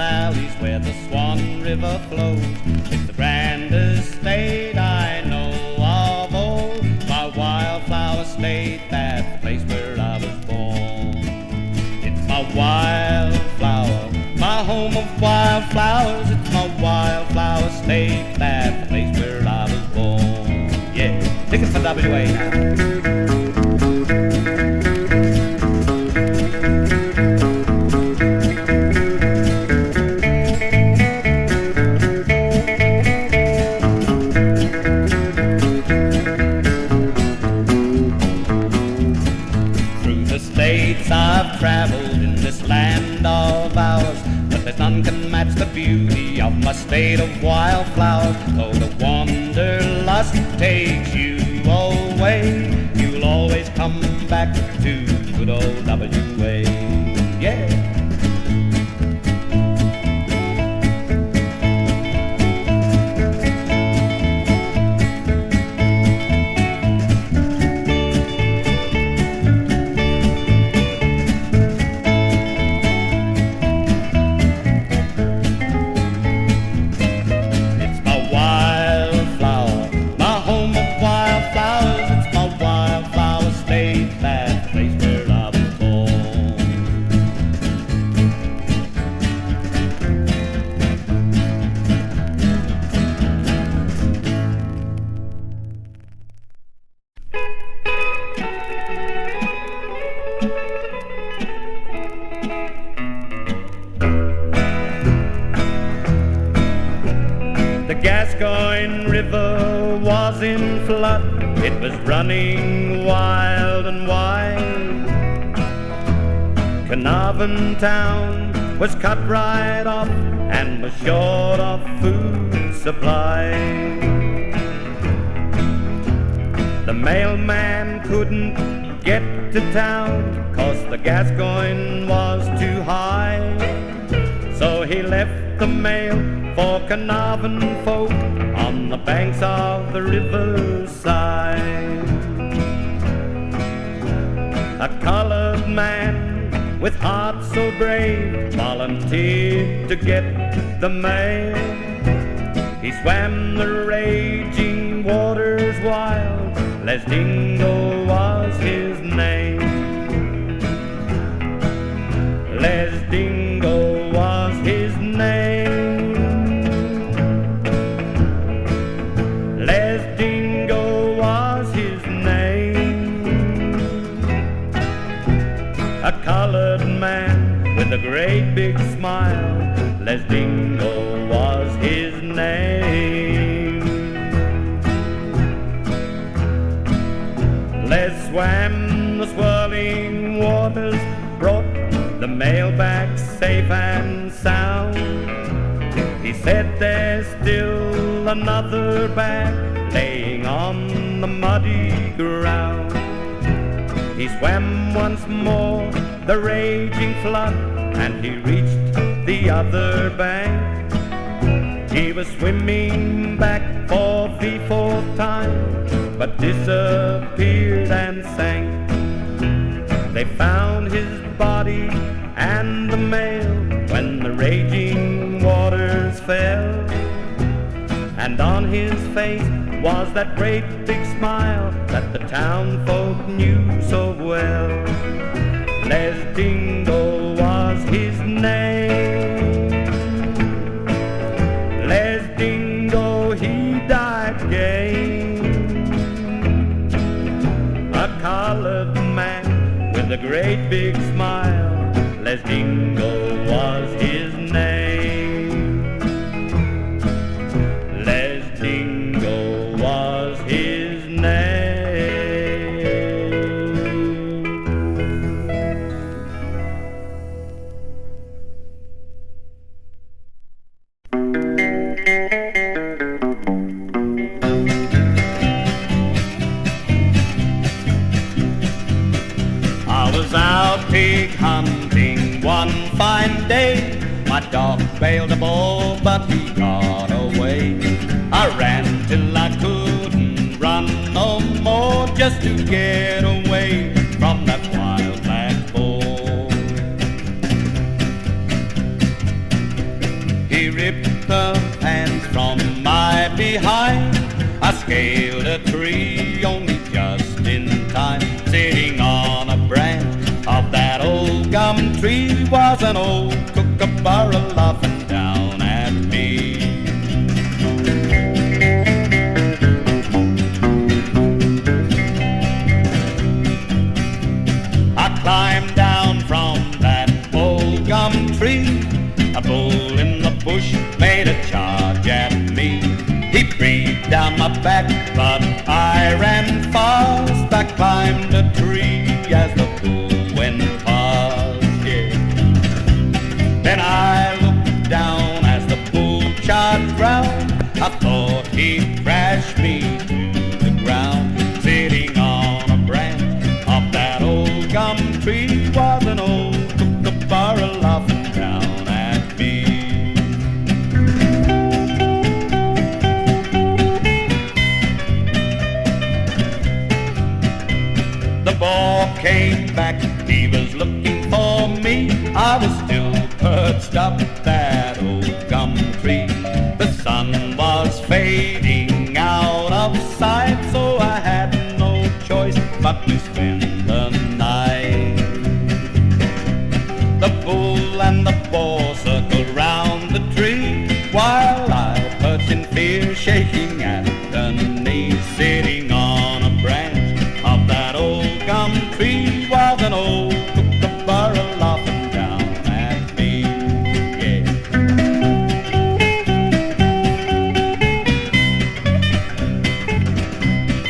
valleys where the Swan River flows. It's the grandest state I know of. Oh, my Wildflower State, that's the place where I was born. It's my wildflower, my home of wildflowers. It's my Wildflower State, that's the place where I was born. Yeah, take it from WA now. I've traveled in this land of ours, but there's none can match the beauty of my state of wildflowers. Though the wanderlust takes you away, you'll always come back to good old WA. Yeah. In flood, it was running wild and wide. Carnarvon town was cut right off and was short of food supply. The mailman couldn't get to town 'cause the gas going was too high. So he left the mail for Carnarvon folk on the banks of the riverside. A colored man with heart so brave volunteered to get the mail. He swam the raging waters wild, Les Dingo was his name. Les Dingo was his name. A colored man with a great big smile, Les Dingo was his name. Les swam the swirling waters, brought the mail back safe and sound. He said there's still another bag laying on the muddy ground. He swam once more the raging flood, and he reached the other bank. He was swimming back for the fourth time, but disappeared and sank. They found his body and the mail when the raging waters fell, and on his face was that great big smile that the town folk knew so well. Les Dingo was his name. Les Dingo, he died gay. A colored man with a great big smile, Les Dingo was his name. Les Dingo was his name. I was out pig hunting one fine day. My dog bailed a bull, but he got away. I ran till I couldn't run no more, just to get away from that wild black bull. He ripped the pants from my behind. I scaled a tree only just in time. Sitting on a branch of that old gum tree was an old kookaburra laughing down at me. I climbed down from that old gum tree. A bull in the bush made a charge at me. He breathed down my back, but I ran fast. I climbed a tree as the bull went past, yeah. Then I looked down as the bull charged round. I thought he'd crash me to the ground. Sitting on a branch of that old gum tree was an old kookaburra laughing down at me. The boy came back, he was looking for me. I was still perched up that old gum tree. The sun was fading out of sight, so I had no choice but to spend the night. The bull and the boar circled round the tree, while I perched in fear, shaking at the knees. Sitting on a branch of that old gum tree was an old kookaburra laughing down at me, yeah.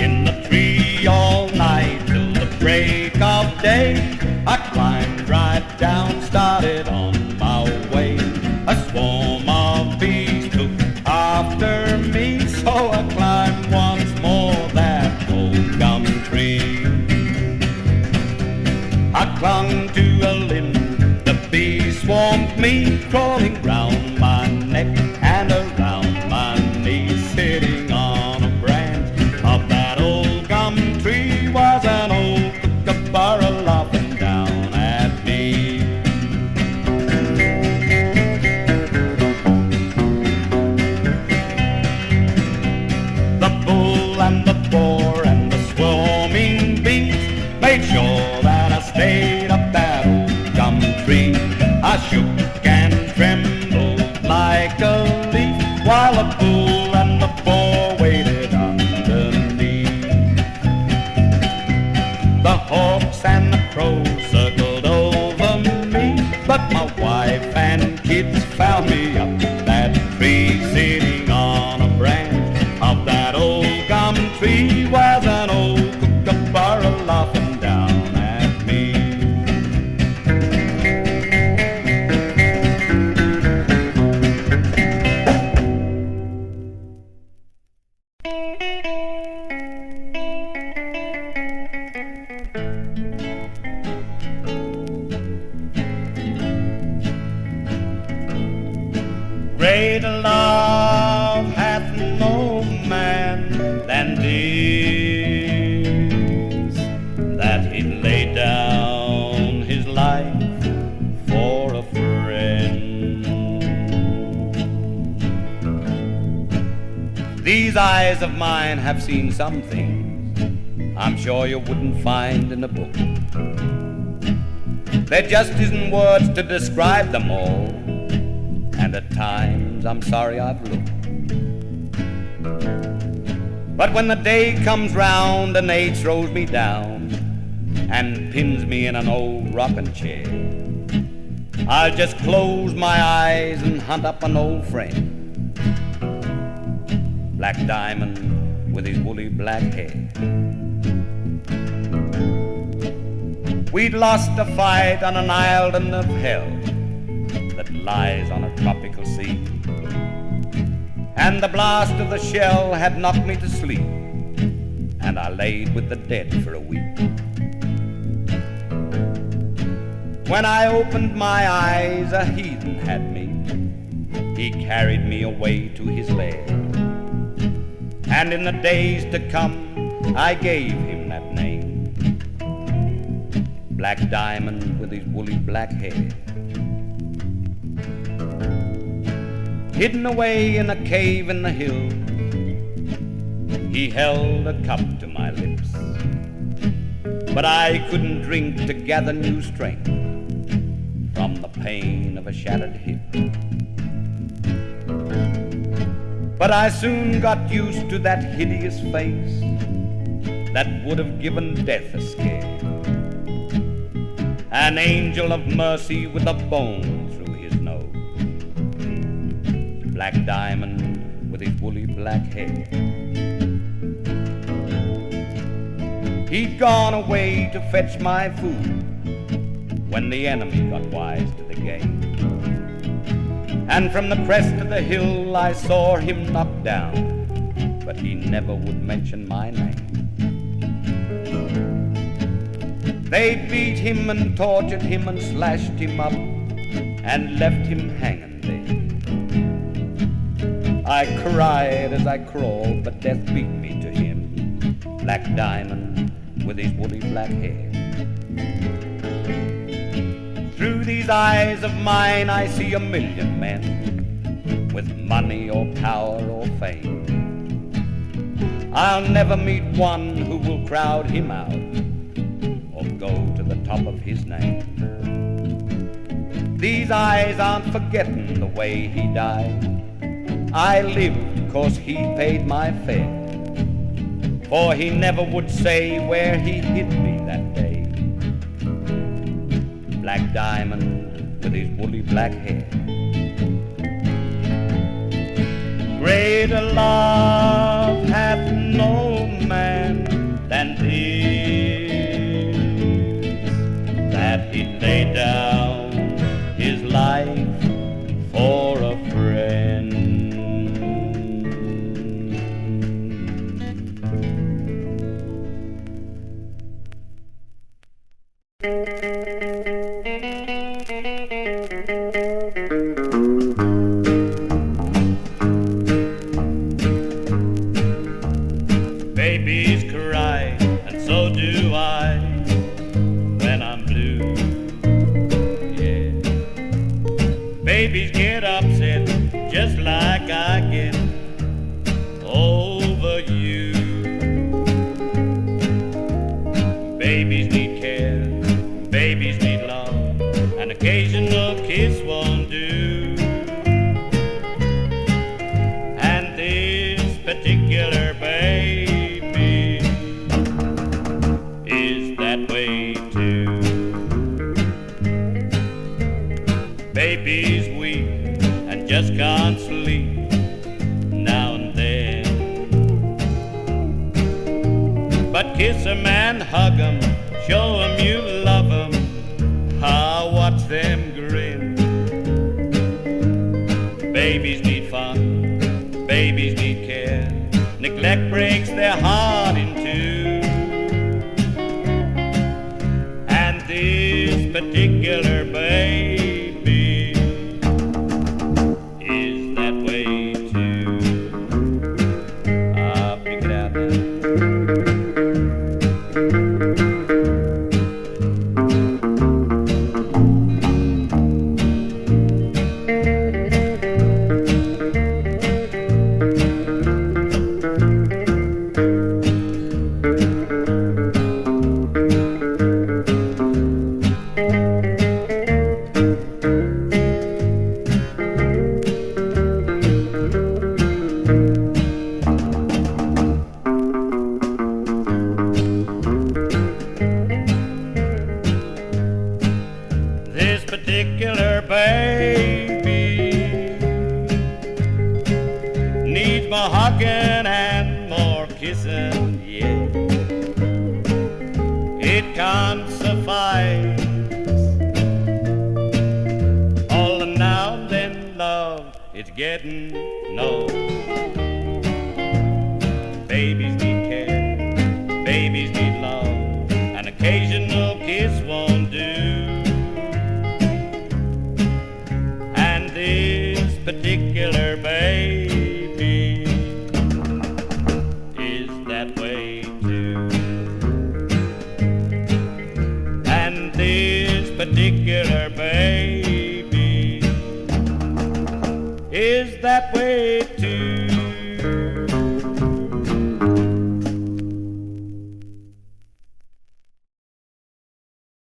In the tree all night till the break of day, I climbed right down, started on my way. A swarm of bees took after me, so I climbed once more that old gum tree. I clung to a limb, the bees swarmed me, crawling round my neck and around my knees. Sitting on a branch of that old gum tree was an old kookaburra laughing down at me. The bull and the boar and the swarming bees made sure that I stayed up that old gum tree. I shook and trembled like a leaf, while the bull and the boar waited underneath. The hawks and the crows circled over me, but my wife and kids found me up that tree. Sitting on a branch of that old gum tree was an old kookaburra laughing down at me. Greater love hath no man than this, that he laid down his life for a friend. These eyes of mine have seen some things I'm sure you wouldn't find in a book. There just isn't words to describe them all, and at times I'm sorry I've looked. But when the day comes round and age throws me down and pins me in an old rocking chair, I'll just close my eyes and hunt up an old friend, Black Diamond with his woolly black hair. We'd lost a fight on an island of hell that lies on a tropical sea, and the blast of the shell had knocked me to sleep, and I laid with the dead for a week. When I opened my eyes, a heathen had me. He carried me away to his lair, and in the days to come I gave him that name, Black Diamond with his woolly black hair. hidden away in a cave in the hill. He held a cup to my lips, but I couldn't drink to gather new strength from the pain of a shattered hip. But I soon got used to that hideous face that would have given death a scare. An angel of mercy with a bone through his nose, Black Diamond with his woolly black hair. He'd gone away to fetch my food when the enemy got wise to the game. And from the crest of the hill I saw him knocked down, but he never would mention my name. They beat him and tortured him and slashed him up and left him hanging there. I cried as I crawled, but death beat me to him, Black Diamond with his woolly black hair. Through these eyes of mine I see a million men with money or power or fame. I'll never meet one who will crowd him out or go to the top of his name. These eyes aren't forgetting the way he died. I lived 'cause he paid my fare, for he never would say where he hid me that day. Black Diamond with his woolly black hair. Greater love hath no man than this, that he laid down his life for a friend. Babies cry, and so do I, when I'm blue, yeah. Babies get upset, just like I get over you. Babies need care, babies need love, an occasional kiss won't do. And this particular baby is that way too. Baby's weak and just can't sleep now and then, but kiss 'em and hug 'em, show 'em you love 'em, ah, watch them grin. Babies need fun, babies need care, neglect breaks their heart in two. And this particular baby is that way too. Ah, pick it out now. This particular baby needs more hugging and more kissing, yeah. It can't suffice all the now and then love it's getting, no. Babies need care, babies need love, an occasional kiss won't do. And this particular baby is that way too. And this particular baby is that way